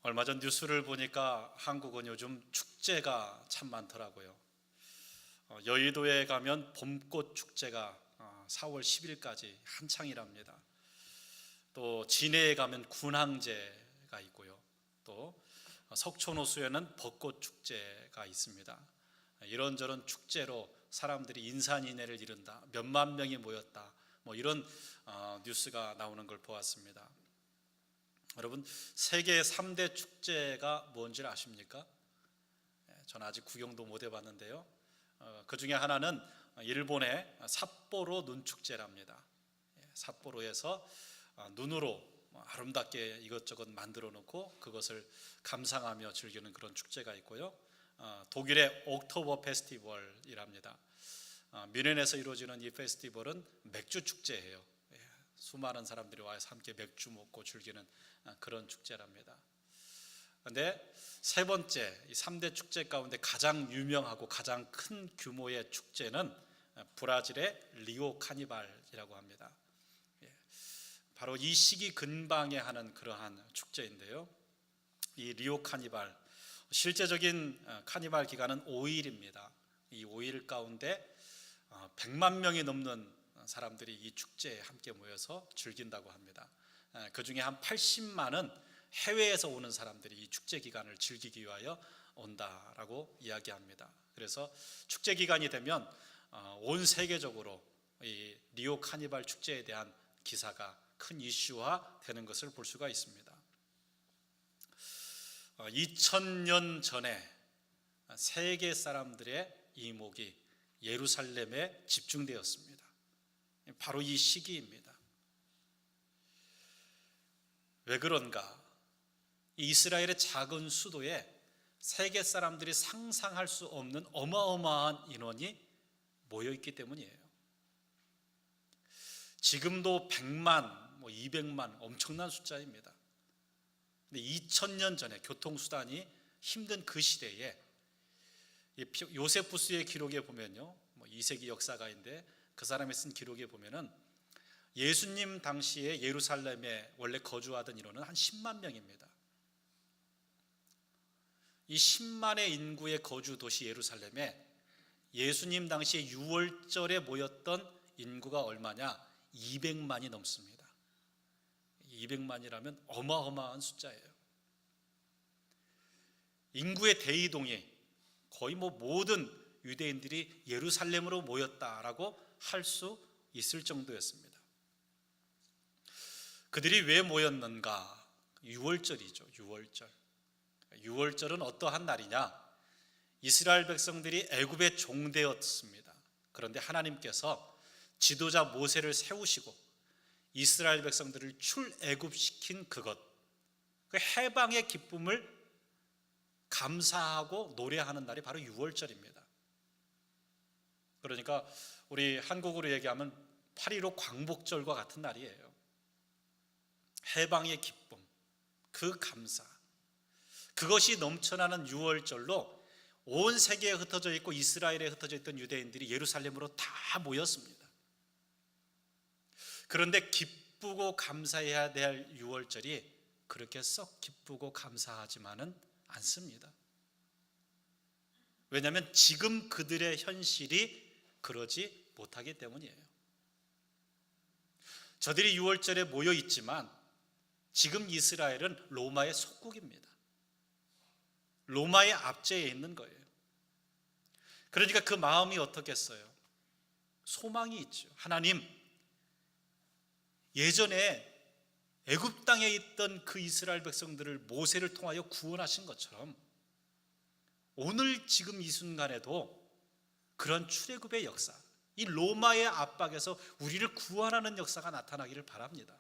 얼마 전 뉴스를 보니까 한국은 요즘 축제가 참 많더라고요. 여의도에 가면 봄꽃 축제가 4월 10일까지 한창이랍니다. 또 진해에 가면 군항제가 있고요. 또 석촌호수에는 벚꽃 축제가 있습니다. 이런저런 축제로 사람들이 인산인해를 이룬다, 몇만 명이 모였다, 이런 뉴스가 나오는 걸 보았습니다. 여러분, 세계 3대 축제가 뭔지 아십니까? 저는 아직 구경도 못 해봤는데요. 그 중에 하나는 일본의 삿포로 눈축제랍니다. 삿포로에서 눈으로 아름답게 이것저것 만들어 놓고 그것을 감상하며 즐기는 그런 축제가 있고요. 독일의 옥토버 페스티벌이랍니다. 뮌헨에서 이루어지는 이 페스티벌은 맥주 축제예요. 수많은 사람들이 와서 함께 맥주 먹고 즐기는 그런 축제랍니다. 그런데 세 번째, 이 3대 축제 가운데 가장 유명하고 가장 큰 규모의 축제는 브라질의 리오 카니발이라고 합니다. 바로 이 시기 근방에 하는 그러한 축제인데요. 이 리오 카니발, 실제적인 카니발 기간은 5일입니다. 이 5일 가운데 100만 명이 넘는 사람들이 이 축제에 함께 모여서 즐긴다고 합니다. 그 중에 한 80만은 해외에서 오는 사람들이 이 축제 기간을 즐기기 위하여 온다라고 이야기합니다. 그래서 축제 기간이 되면 온 세계적으로 이 리오 카니발 축제에 대한 기사가 큰 이슈화 되는 것을 볼 수가 있습니다. 2000년 전에 세계 사람들의 이목이 예루살렘에 집중되었습니다. 바로 이 시기입니다. 왜 그런가? 이스라엘의 작은 수도에 세계 사람들이 상상할 수 없는 어마어마한 인원이 모여있기 때문이에요. 지금도 100만, 200만 엄청난 숫자입니다. 근데 2000년 전에 교통수단이 힘든 그 시대에 요세푸스의 기록에 보면요, 2세기 역사가인데 그 사람이 쓴 기록에 보면은 예수님 당시에 예루살렘에 원래 거주하던 인원은 한 10만 명입니다. 이 10만의 인구의 거주 도시 예루살렘에 예수님 당시에 6월절에 모였던 인구가 얼마냐? 200만이 넘습니다. 200만이라면 어마어마한 숫자예요. 인구의 대이동이 거의 모든 유대인들이 예루살렘으로 모였다라고 할 수 있을 정도였습니다. 그들이 왜 모였는가? 6월절이죠. 6월절. 6월절은 어떠한 날이냐? 이스라엘 백성들이 애굽의 종되었습니다. 그런데 하나님께서 지도자 모세를 세우시고 이스라엘 백성들을 출애굽시킨 그것, 그 해방의 기쁨을 감사하고 노래하는 날이 바로 6월절입니다. 그러니까 우리 한국으로 얘기하면 8.15 광복절과 같은 날이에요. 해방의 기쁨, 그 감사, 그것이 넘쳐나는 6월절로 온 세계에 흩어져 있고 이스라엘에 흩어져 있던 유대인들이 예루살렘으로 다 모였습니다. 그런데 기쁘고 감사해야 될 6월절이 그렇게 썩 기쁘고 감사하지만은 않습니다. 왜냐하면 지금 그들의 현실이 그러지 못하기 때문이에요. 저들이 6월절에 모여 있지만 지금 이스라엘은 로마의 속국입니다. 로마의 압제에 있는 거예요. 그러니까 그 마음이 어떻겠어요? 소망이 있죠. 하나님, 예전에 애굽 땅에 있던 그 이스라엘 백성들을 모세를 통하여 구원하신 것처럼 오늘 지금 이 순간에도 그런 출애굽의 역사, 이 로마의 압박에서 우리를 구원하는 역사가 나타나기를 바랍니다.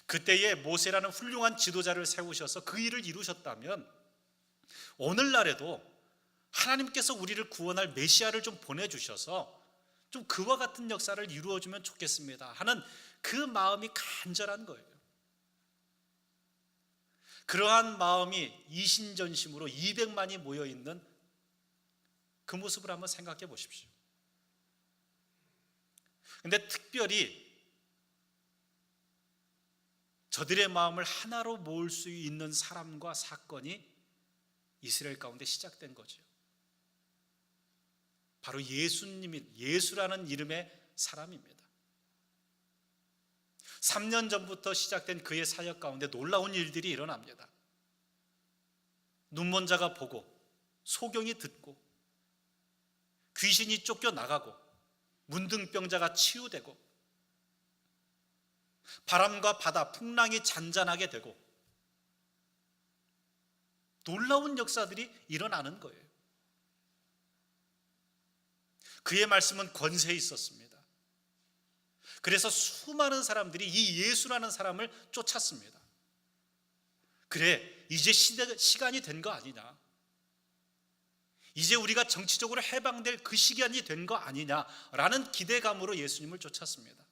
그때에 모세라는 훌륭한 지도자를 세우셔서 그 일을 이루셨다면 오늘날에도 하나님께서 우리를 구원할 메시아를 좀 보내주셔서 좀 그와 같은 역사를 이루어주면 좋겠습니다 하는 그 마음이 간절한 거예요. 그러한 마음이 이신전심으로 200만이 모여있는 그 모습을 한번 생각해 보십시오. 근데 특별히 저들의 마음을 하나로 모을 수 있는 사람과 사건이 이스라엘 가운데 시작된 거죠. 바로 예수라는 이름의 사람입니다. 3년 전부터 시작된 그의 사역 가운데 놀라운 일들이 일어납니다. 눈먼 자가 보고, 소경이 듣고, 귀신이 쫓겨나가고, 문둥병자가 치유되고, 바람과 바다, 풍랑이 잔잔하게 되고, 놀라운 역사들이 일어나는 거예요. 그의 말씀은 권세 있었습니다. 그래서 수많은 사람들이 이 예수라는 사람을 쫓았습니다. 그래, 이제 시간이 된 거 아니냐, 이제 우리가 정치적으로 해방될 그 시간이 된 거 아니냐라는 기대감으로 예수님을 쫓았습니다.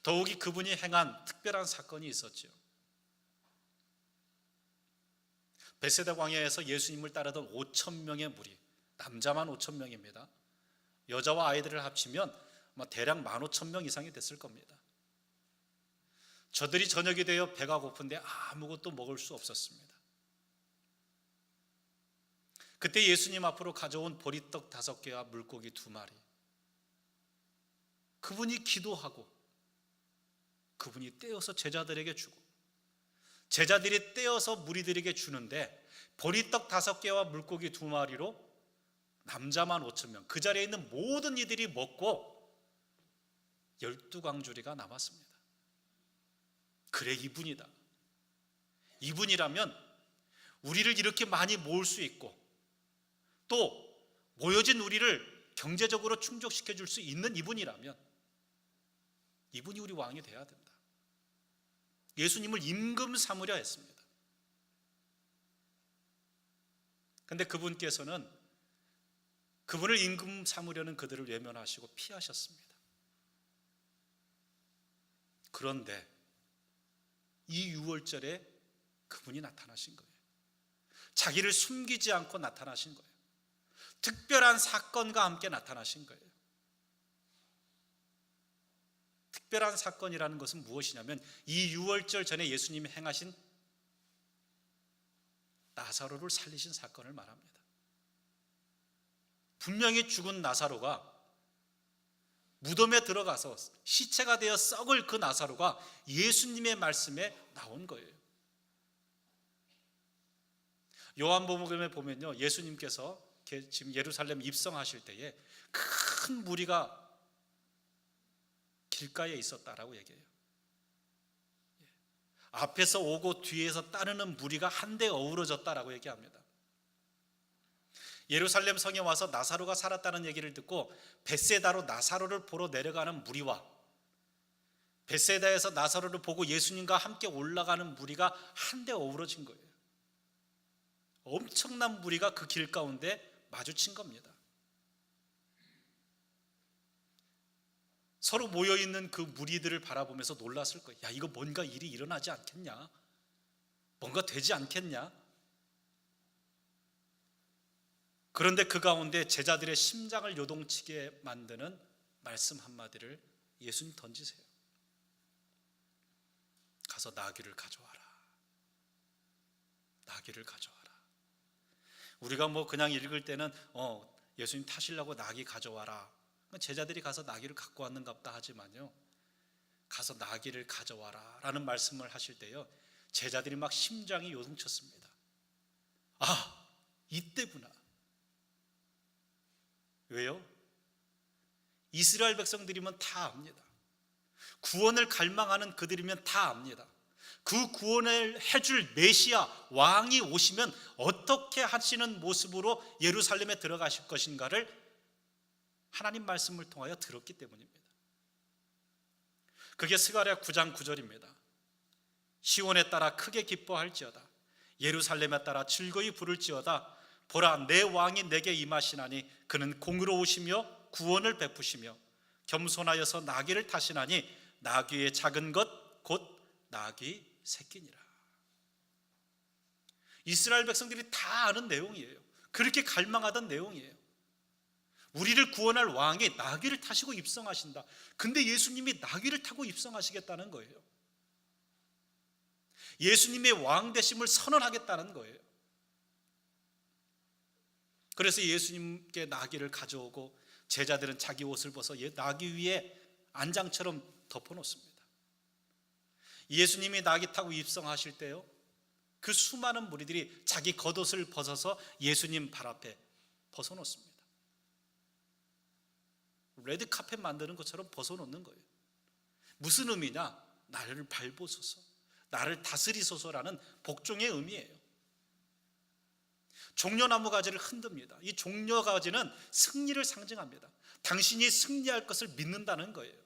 더욱이 그분이 행한 특별한 사건이 있었죠. 벳세다 광야에서 예수님을 따르던 5천 명의 무리, 남자만 5천 명입니다. 여자와 아이들을 합치면 대략 15,000명 이상이 됐을 겁니다. 저들이 저녁이 되어 배가 고픈데 아무것도 먹을 수 없었습니다. 그때 예수님 앞으로 가져온 보리떡 5개와 물고기 2마리, 그분이 기도하고 그분이 떼어서 제자들에게 주고, 제자들이 떼어서 무리들에게 주는데 보리떡 5개와 물고기 2마리로 남자만 5,000명, 그 자리에 있는 모든 이들이 먹고 12광주리가 남았습니다. 그래, 이분이다. 이분이라면 우리를 이렇게 많이 모을 수 있고, 또 모여진 우리를 경제적으로 충족시켜 줄 수 있는 이분이라면 이분이 우리 왕이 돼야 된다. 예수님을 임금 삼으려 했습니다. 그런데 그분께서는 그분을 임금 삼으려는 그들을 외면하시고 피하셨습니다. 그런데 이 6월절에 그분이 나타나신 거예요. 자기를 숨기지 않고 나타나신 거예요. 특별한 사건과 함께 나타나신 거예요. 특별한 사건이라는 것은 무엇이냐면 이 6월절 전에 예수님이 행하신 나사로를 살리신 사건을 말합니다. 분명히 죽은 나사로가 무덤에 들어가서 시체가 되어 썩을 그 나사로가 예수님의 말씀에 나온 거예요. 요한복음에 보면요, 예수님께서 지금 예루살렘 입성하실 때에 큰 무리가 길가에 있었다라고 얘기해요. 앞에서 오고 뒤에서 따르는 무리가 한데 어우러졌다라고 얘기합니다. 예루살렘 성에 와서 나사로가 살았다는 얘기를 듣고 벳세다로 나사로를 보러 내려가는 무리와 벳세다에서 나사로를 보고 예수님과 함께 올라가는 무리가 한데 어우러진 거예요. 엄청난 무리가 그 길 가운데 마주친 겁니다. 서로 모여있는 그 무리들을 바라보면서 놀랐을 거예요. 야, 이거 뭔가 일이 일어나지 않겠냐? 뭔가 되지 않겠냐? 그런데 그 가운데 제자들의 심장을 요동치게 만드는 말씀 한마디를 예수님 던지세요. 가서 나귀를 가져와라. 나귀를 가져와라. 우리가 그냥 읽을 때는 예수님 타시려고 나귀 가져와라, 제자들이 가서 나귀를 갖고 왔는가 보다 하지만요, 가서 나귀를 가져와라 라는 말씀을 하실 때요, 제자들이 막 심장이 요동쳤습니다. 아, 이때구나. 왜요? 이스라엘 백성들이면 다 압니다. 구원을 갈망하는 그들이면 다 압니다. 그 구원을 해줄 메시아 왕이 오시면 어떻게 하시는 모습으로 예루살렘에 들어가실 것인가를 하나님 말씀을 통하여 들었기 때문입니다. 그게 스가랴 9장 9절입니다. 시온에 따라 크게 기뻐할지어다. 예루살렘에 따라 즐거이 부를지어다. 보라, 내 왕이 내게 임하시나니 그는 공의로우시며 구원을 베푸시며 겸손하여서 나귀를 타시나니 나귀의 작은 것 곧 나귀 새끼니라. 이스라엘 백성들이 다 아는 내용이에요. 그렇게 갈망하던 내용이에요. 우리를 구원할 왕이 나귀를 타시고 입성하신다. 근데 예수님이 나귀를 타고 입성하시겠다는 거예요. 예수님의 왕 되심을 선언하겠다는 거예요. 그래서 예수님께 나귀를 가져오고 제자들은 자기 옷을 벗어 나귀 위에 안장처럼 덮어놓습니다. 예수님이 나귀 타고 입성하실 때요, 그 수많은 무리들이 자기 겉옷을 벗어서 예수님 발 앞에 벗어놓습니다. 레드카펫 만드는 것처럼 벗어놓는 거예요. 무슨 의미냐? 나를 밟으소서, 나를 다스리소서라는 복종의 의미예요. 종려나무 가지를 흔듭니다. 이 종려가지는 승리를 상징합니다. 당신이 승리할 것을 믿는다는 거예요.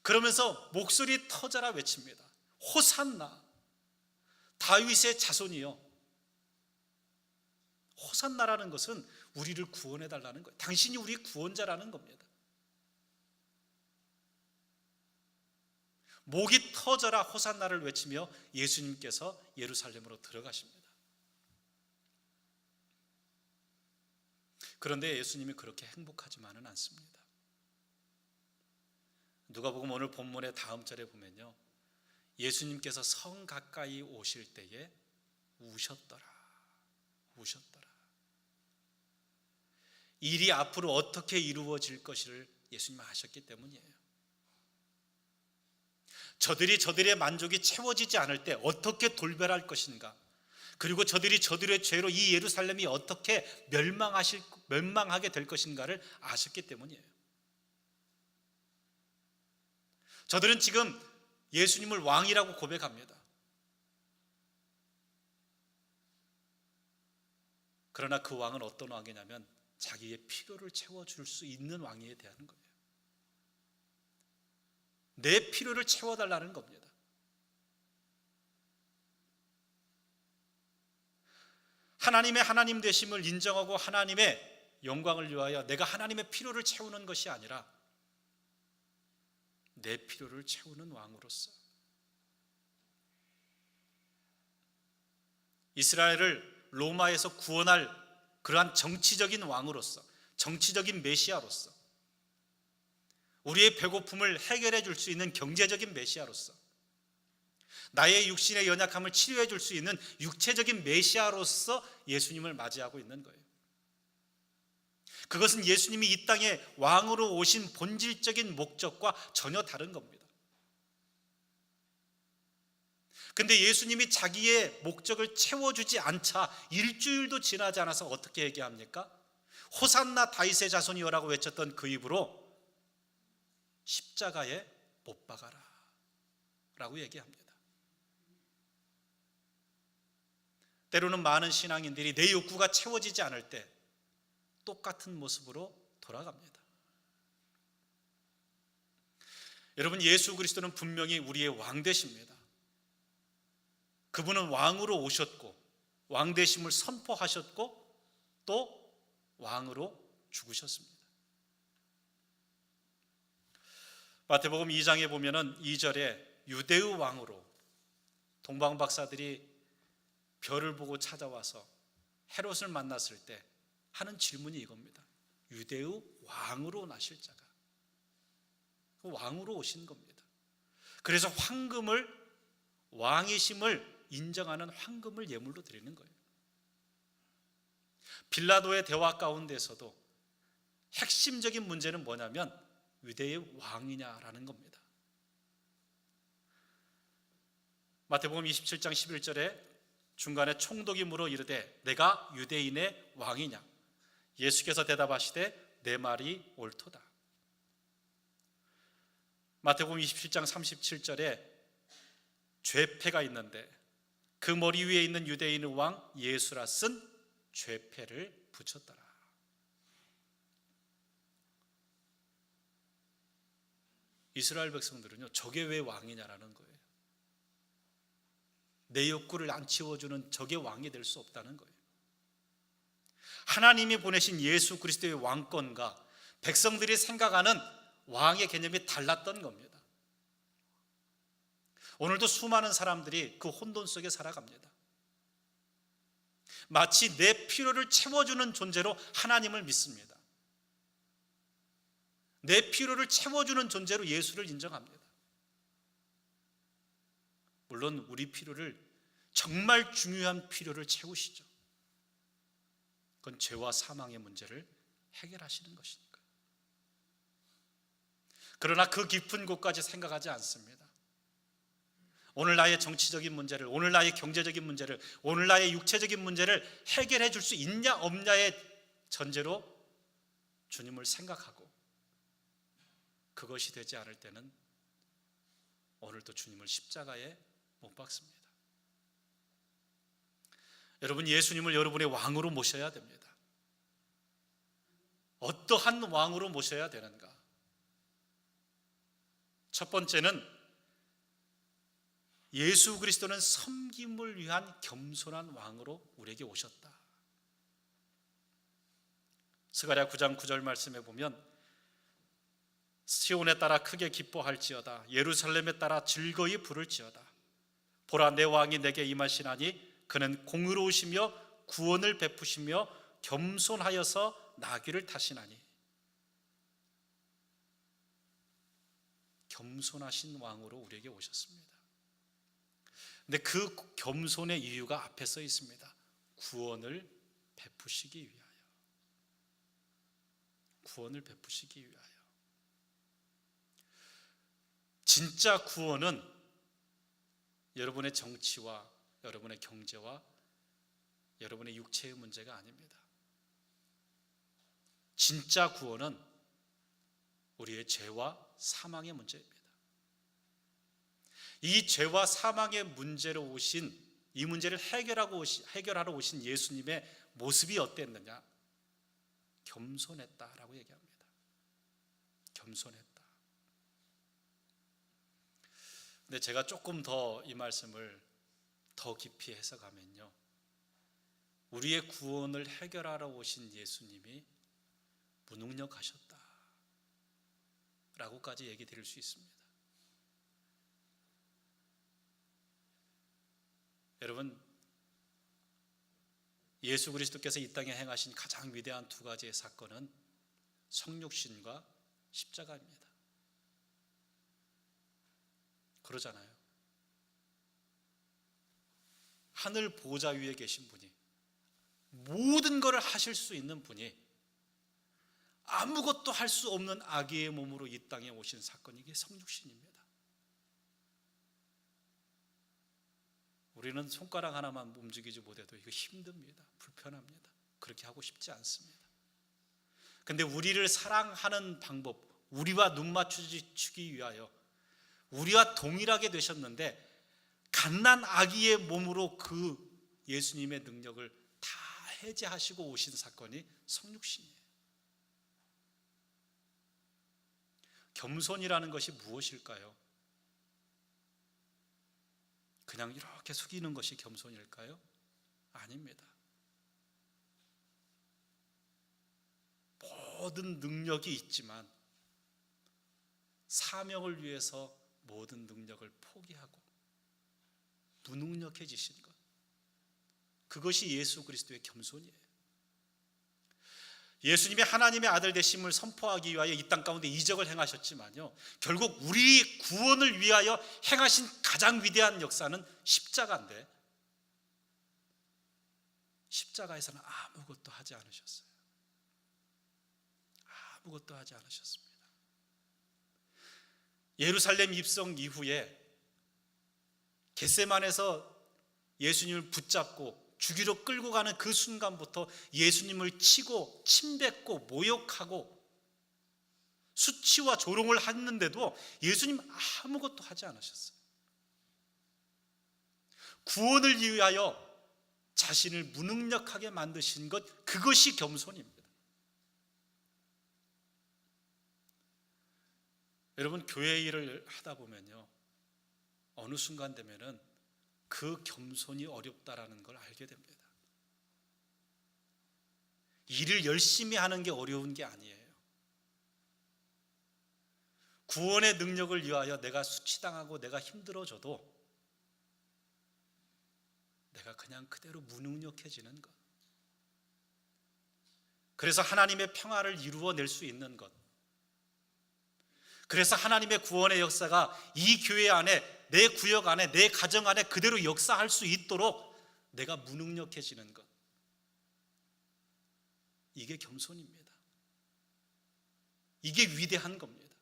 그러면서 목소리 터져라 외칩니다. 호산나, 다윗의 자손이요. 호산나라는 것은 우리를 구원해 달라는 거예요. 당신이 우리의 구원자라는 겁니다. 목이 터져라 호산나를 외치며 예수님께서 예루살렘으로 들어가십니다. 그런데 예수님이 그렇게 행복하지만은 않습니다. 누가복음 오늘 본문의 다음 절에 보면요, 예수님께서 성 가까이 오실 때에 우셨더라. 일이 앞으로 어떻게 이루어질 것을 예수님은 아셨기 때문이에요. 저들의 만족이 채워지지 않을 때 어떻게 돌변할 것인가, 그리고 저들의 죄로 이 예루살렘이 어떻게 멸망하게 될 것인가를 아셨기 때문이에요. 저들은 지금 예수님을 왕이라고 고백합니다. 그러나 그 왕은 어떤 왕이냐면 자기의 필요를 채워줄 수 있는 왕이어야 되는 거예요. 내 필요를 채워달라는 겁니다. 하나님의 하나님 되심을 인정하고 하나님의 영광을 위하여 내가 하나님의 필요를 채우는 것이 아니라 내 필요를 채우는 왕으로서, 이스라엘을 로마에서 구원할 그러한 정치적인 왕으로서, 정치적인 메시아로서, 우리의 배고픔을 해결해 줄 수 있는 경제적인 메시아로서, 나의 육신의 연약함을 치료해 줄 수 있는 육체적인 메시아로서 예수님을 맞이하고 있는 거예요. 그것은 예수님이 이 땅에 왕으로 오신 본질적인 목적과 전혀 다른 겁니다. 근데 예수님이 자기의 목적을 채워주지 않자 일주일도 지나지 않아서 어떻게 얘기합니까? 호산나 다윗의 자손이여라고 외쳤던 그 입으로 십자가에 못 박아라 라고 얘기합니다. 때로는 많은 신앙인들이 내 욕구가 채워지지 않을 때 똑같은 모습으로 돌아갑니다. 여러분, 예수 그리스도는 분명히 우리의 왕 되십니다. 그분은 왕으로 오셨고 왕 되심을 선포하셨고 또 왕으로 죽으셨습니다. 마태복음 2장에 보면은 2절에 유대의 왕으로 동방 박사들이 별을 보고 찾아와서 헤롯을 만났을 때 하는 질문이 이겁니다. 유대의 왕으로 나실 자가, 왕으로 오신 겁니다. 그래서 황금을, 왕이심을 인정하는 황금을 예물로 드리는 거예요. 빌라도의 대화 가운데서도 핵심적인 문제는 뭐냐면 유대의 왕이냐라는 겁니다. 마태복음 27장 11절에 중간에 총독이 물어 이르되 내가 유대인의 왕이냐? 예수께서 대답하시되 내 말이 옳도다. 마태복음 27장 37절에 죄패가 있는데 그 머리 위에 있는 유대인의 왕 예수라 쓴 죄패를 붙였더라. 이스라엘 백성들은요, 저게 왜 왕이냐라는 거예요. 내 욕구를 안 채워주는 저게 왕이 될 수 없다는 거예요. 하나님이 보내신 예수 그리스도의 왕권과 백성들이 생각하는 왕의 개념이 달랐던 겁니다. 오늘도 수많은 사람들이 그 혼돈 속에 살아갑니다. 마치 내 필요를 채워주는 존재로 하나님을 믿습니다. 내 필요를 채워주는 존재로 예수를 인정합니다. 물론 우리 필요를, 정말 중요한 필요를 채우시죠. 그건 죄와 사망의 문제를 해결하시는 것이니까요. 그러나 그 깊은 곳까지 생각하지 않습니다. 오늘 나의 정치적인 문제를, 오늘 나의 경제적인 문제를, 오늘 나의 육체적인 문제를 해결해 줄 수 있냐 없냐의 전제로 주님을 생각하고, 그것이 되지 않을 때는 오늘도 주님을 십자가에 못 박습니다. 여러분, 예수님을 여러분의 왕으로 모셔야 됩니다. 어떠한 왕으로 모셔야 되는가? 첫 번째는 예수 그리스도는 섬김을 위한 겸손한 왕으로 우리에게 오셨다. 스가랴 9장 9절 말씀에 보면 시온에 따라 크게 기뻐할지어다, 예루살렘에 따라 즐거이 부를지어다. 보라, 내 왕이 내게 임하시나니 그는 공의로우시며 구원을 베푸시며 겸손하여서 나귀를 타시나니. 겸손하신 왕으로 우리에게 오셨습니다. 근데 그 겸손의 이유가 앞에 써 있습니다. 구원을 베푸시기 위하여. 구원을 베푸시기 위하여. 진짜 구원은 여러분의 정치와 여러분의 경제와 여러분의 육체의 문제가 아닙니다. 진짜 구원은 우리의 죄와 사망의 문제입니다. 이 죄와 사망의 문제로 오신, 이 문제를 해결하러 오신 예수님의 모습이 어땠느냐? 겸손했다라고 얘기합니다. 겸손했다. 근데 제가 조금 더 이 말씀을 더 깊이 해석하면요, 우리의 구원을 해결하러 오신 예수님이 무능력하셨다 라고까지 얘기 드릴 수 있습니다. 여러분, 예수 그리스도께서 이 땅에 행하신 가장 위대한 두 가지의 사건은 성육신과 십자가입니다. 그러잖아요. 하늘 보좌 위에 계신 분이, 모든 것을 하실 수 있는 분이 아무것도 할 수 없는 아기의 몸으로 이 땅에 오신 사건이, 이게 성육신입니다. 우리는 손가락 하나만 움직이지 못해도 이거 힘듭니다. 불편합니다. 그렇게 하고 싶지 않습니다. 근데 우리를 사랑하는 방법, 우리와 눈 맞추기 위하여 우리와 동일하게 되셨는데, 갓난 아기의 몸으로 그 예수님의 능력을 다 해제하시고 오신 사건이 성육신이에요. 겸손이라는 것이 무엇일까요? 그냥 이렇게 숙이는 것이 겸손일까요? 아닙니다. 모든 능력이 있지만 사명을 위해서 모든 능력을 포기하고 무능력해지신 것, 그것이 예수 그리스도의 겸손이에요. 예수님이 하나님의 아들 되심을 선포하기 위하여 이 땅 가운데 이적을 행하셨지만요, 결국 우리 구원을 위하여 행하신 가장 위대한 역사는 십자가인데, 십자가에서는 아무것도 하지 않으셨어요. 아무것도 하지 않으셨습니다. 예루살렘 입성 이후에 겟세만에서 예수님을 붙잡고 죽이러 끌고 가는 그 순간부터 예수님을 치고 침뱉고 모욕하고 수치와 조롱을 했는데도 예수님 아무것도 하지 않으셨어요. 구원을 위하여 자신을 무능력하게 만드신 것, 그것이 겸손입니다. 여러분, 교회 일을 하다 보면요, 어느 순간 되면은 그 겸손이 어렵다라는 걸 알게 됩니다. 일을 열심히 하는 게 어려운 게 아니에요. 구원의 능력을 위하여 내가 수치당하고 내가 힘들어져도 내가 그냥 그대로 무능력해지는 것, 그래서 하나님의 평화를 이루어낼 수 있는 것, 그래서 하나님의 구원의 역사가 이 교회 안에, 내 구역 안에, 내 가정 안에 그대로 역사할 수 있도록 내가 무능력해지는 것, 이게 겸손입니다. 이게 위대한 겁니다.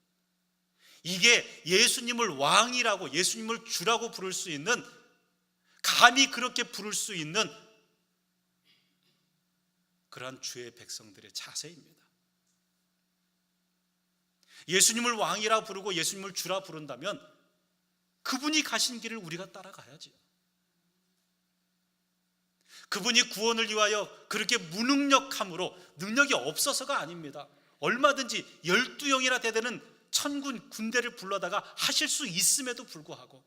이게 예수님을 왕이라고, 예수님을 주라고 부를 수 있는, 감히 그렇게 부를 수 있는 그러한 주의 백성들의 자세입니다. 예수님을 왕이라 부르고 예수님을 주라 부른다면 그분이 가신 길을 우리가 따라가야죠. 그분이 구원을 위하여 그렇게 무능력함으로, 능력이 없어서가 아닙니다. 얼마든지 12영이나 되는 천군 군대를 불러다가 하실 수 있음에도 불구하고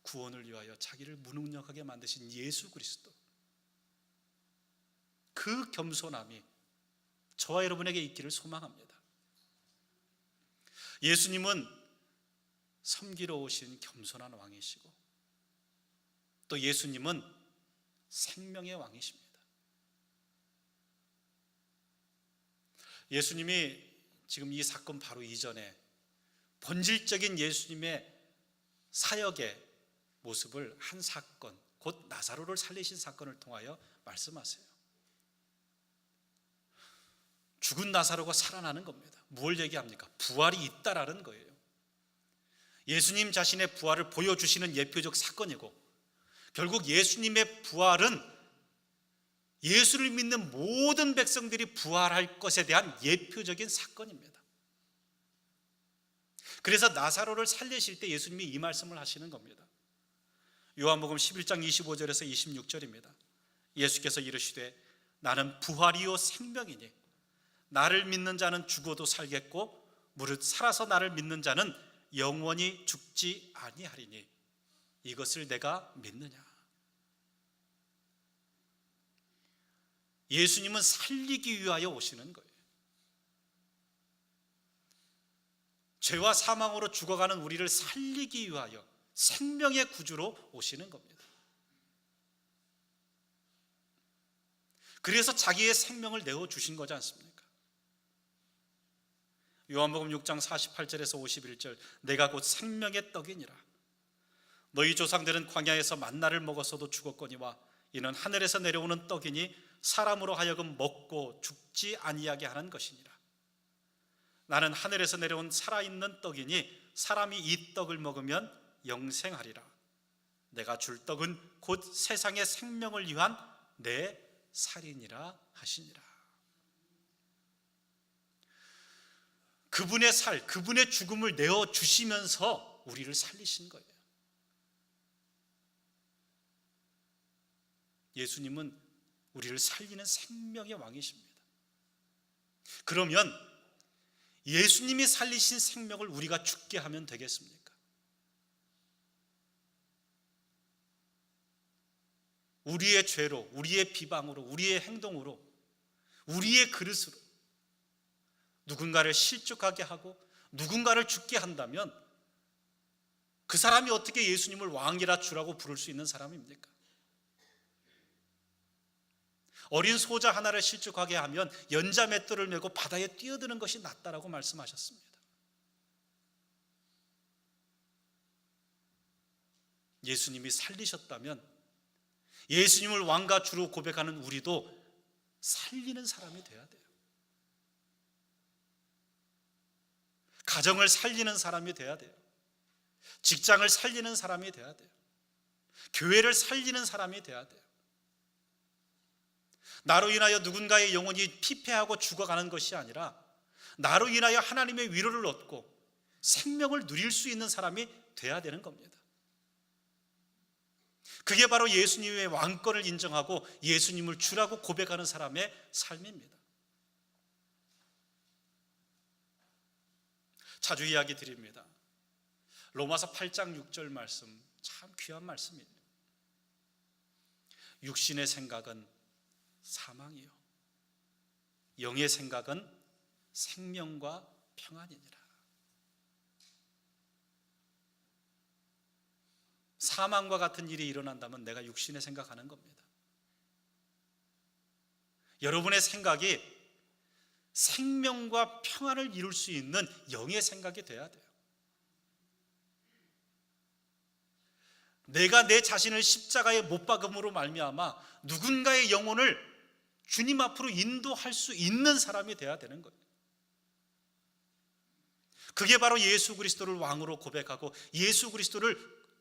구원을 위하여 자기를 무능력하게 만드신 예수 그리스도, 그 겸손함이 저와 여러분에게 있기를 소망합니다. 예수님은 섬기러 오신 겸손한 왕이시고, 또 예수님은 생명의 왕이십니다. 예수님이 지금 이 사건 바로 이전에 본질적인 예수님의 사역의 모습을 한 사건, 곧 나사로를 살리신 사건을 통하여 말씀하세요. 죽은 나사로가 살아나는 겁니다. 무엇을 얘기합니까? 부활이 있다라는 거예요. 예수님 자신의 부활을 보여주시는 예표적 사건이고, 결국 예수님의 부활은 예수를 믿는 모든 백성들이 부활할 것에 대한 예표적인 사건입니다. 그래서 나사로를 살리실 때 예수님이 이 말씀을 하시는 겁니다. 요한복음 11장 25절에서 26절입니다. 예수께서 이르시되 나는 부활이요 생명이니 나를 믿는 자는 죽어도 살겠고 무릇 살아서 나를 믿는 자는 영원히 죽지 아니하리니 이것을 내가 믿느냐. 예수님은 살리기 위하여 오시는 거예요. 죄와 사망으로 죽어가는 우리를 살리기 위하여 생명의 구주로 오시는 겁니다. 그래서 자기의 생명을 내어주신 거지 않습니까? 요한복음 6장 48절에서 51절, 내가 곧 생명의 떡이니라. 너희 조상들은 광야에서 만나를 먹었어도 죽었거니와 이는 하늘에서 내려오는 떡이니 사람으로 하여금 먹고 죽지 아니하게 하는 것이니라. 나는 하늘에서 내려온 살아있는 떡이니 사람이 이 떡을 먹으면 영생하리라. 내가 줄 떡은 곧 세상의 생명을 위한 내 살이니라 하시니라. 그분의 살, 그분의 죽음을 내어주시면서 우리를 살리신 거예요. 예수님은 우리를 살리는 생명의 왕이십니다. 그러면 예수님이 살리신 생명을 우리가 죽게 하면 되겠습니까? 우리의 죄로, 우리의 비방으로, 우리의 행동으로, 우리의 그릇으로 누군가를 실족하게 하고 누군가를 죽게 한다면 그 사람이 어떻게 예수님을 왕이라 주라고 부를 수 있는 사람입니까? 어린 소자 하나를 실족하게 하면 연자 맷돌을 메고 바다에 뛰어드는 것이 낫다라고 말씀하셨습니다. 예수님이 살리셨다면 예수님을 왕과 주로 고백하는 우리도 살리는 사람이 돼야 돼요. 가정을 살리는 사람이 돼야 돼요. 직장을 살리는 사람이 돼야 돼요. 교회를 살리는 사람이 돼야 돼요. 나로 인하여 누군가의 영혼이 피폐하고 죽어가는 것이 아니라 나로 인하여 하나님의 위로를 얻고 생명을 누릴 수 있는 사람이 돼야 되는 겁니다. 그게 바로 예수님의 왕권을 인정하고 예수님을 주라고 고백하는 사람의 삶입니다. 자주 이야기 드립니다. 로마서 8장 6절 말씀, 참 귀한 말씀이에요. 육신의 생각은 사망이요 영의 생각은 생명과 평안이니라. 사망과 같은 일이 일어난다면 내가 육신의 생각하는 겁니다. 여러분의 생각이 생명과 평안을 이룰 수 있는 영의 생각이 돼야 돼요. 내가 내 자신을 십자가에 못 박음으로 말미암아 누군가의 영혼을 주님 앞으로 인도할 수 있는 사람이 돼야 되는 거예요. 그게 바로 예수 그리스도를 왕으로 고백하고 예수 그리스도를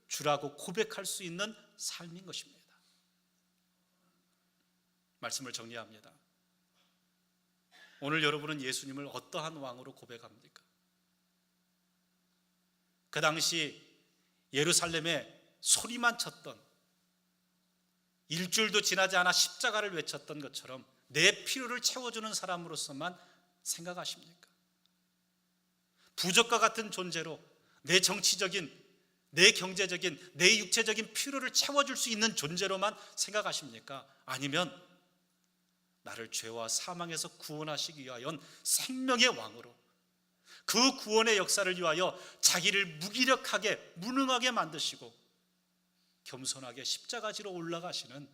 주라고 고백할 수 있는 삶인 것입니다. 말씀을 정리합니다. 오늘 여러분은 예수님을 어떠한 왕으로 고백합니까? 그 당시 예루살렘에 소리만 쳤던, 일주일도 지나지 않아 십자가를 외쳤던 것처럼 내 필요를 채워주는 사람으로서만 생각하십니까? 부족과 같은 존재로 내 정치적인, 내 경제적인, 내 육체적인 필요를 채워줄 수 있는 존재로만 생각하십니까? 아니면 나를 죄와 사망에서 구원하시기 위하여 생명의 왕으로, 그 구원의 역사를 위하여 자기를 무기력하게 무능하게 만드시고 겸손하게 십자가지로 올라가시는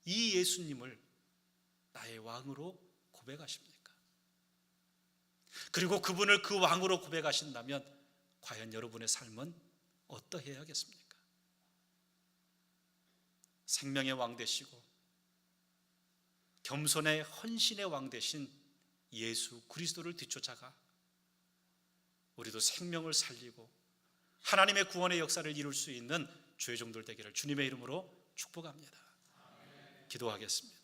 이 예수님을 나의 왕으로 고백하십니까? 그리고 그분을 그 왕으로 고백하신다면 과연 여러분의 삶은 어떠해야겠습니까? 생명의 왕 되시고 겸손의 헌신의 왕 되신 예수 그리스도를 뒤쫓아가 우리도 생명을 살리고 하나님의 구원의 역사를 이룰 수 있는 주의 종들 되기를 주님의 이름으로 축복합니다. 기도하겠습니다.